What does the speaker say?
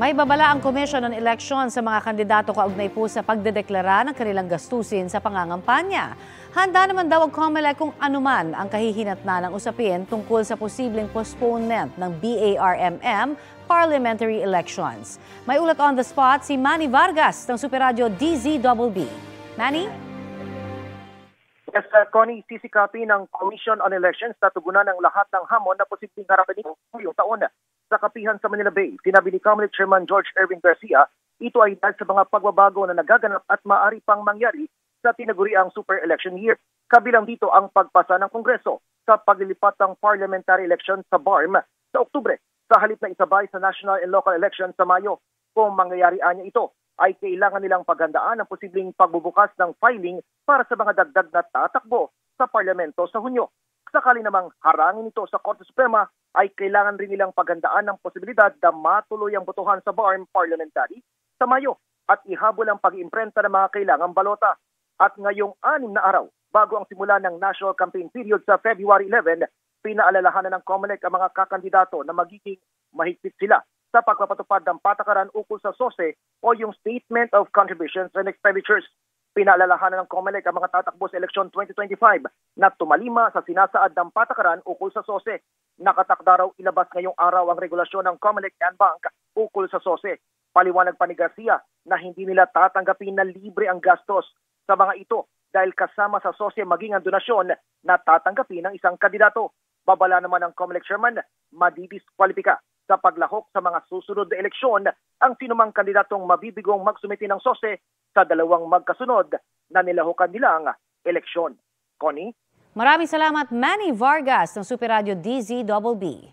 May babala ang Commission on Elections sa mga kandidato kaugnay po sa pagdedeklara ng kanilang gastusin sa pangangampanya. Handa naman daw ang COMELEC kung anuman ang kahihinatnan ng usapin tungkol sa posibleng postponement ng BARMM parliamentary elections. May ulat on the spot si Manny Vargas ng Super Radio DZBB. Manny? Yes, Connie, sisikapin ng Commission on Elections na tugunan ng lahat ng hamon na posibleng harapin ito ngayong taon. Sa kapihan sa Manila Bay, sinabi ni COMELEC Chairman George Erwin Garcia, ito ay dahil sa mga pagbabago na nagaganap at maaari pang mangyari sa tinaguriang super election year. Kabilang dito ang pagpasa ng Kongreso sa paglilipat ng parliamentary election sa BARM sa Oktubre sa halip na isabay sa national and local election sa Mayo. Kung mangyayari niya ito, ay kailangan nilang paghandaan ang posibleng pagbubukas ng filing para sa mga dagdag na tatakbo sa parlamento sa Hunyo. Sakali namang harangin ito sa Korte Suprema, ay kailangan rin nilang paghandaan ng posibilidad na matuloy ang botohan sa BARM parliamentary sa Mayo at ihabol ang pag-iimprenta ng mga kailangang balota. At ngayong 6 na araw, bago ang simula ng national campaign period sa February 11, pinaalalahanan ng COMELEC ang mga kakandidato na magiging mahigpit sila sa pagpapatupad ng patakaran ukol sa SOSE o yung Statement of Contributions and Expenditures. Pinaalalahanan ng COMELEC ang mga tatakbo sa eleksyon 2025 na tumalima sa sinasaad ng patakaran ukol sa SOSE. Nakatakda raw ilabas ngayong araw ang regulasyon ng COMELEC and Bank ukol sa SOSE. Paliwanag pa ni Garcia na hindi nila tatanggapin na libre ang gastos sa mga ito dahil kasama sa SOSE maging ang donasyon na tatanggapin ng isang kandidato. Babala naman ng COMELEC Chairman, madidiskwalipika sa paglahok sa mga susunod na eleksyon ang sinumang kandidatong mabibigong magsumiti ng SOSE sa dalawang magkasunod na nilahukan nilang eleksyon. Connie? Maraming salamat Manny Vargas ng Super Radio DZBB.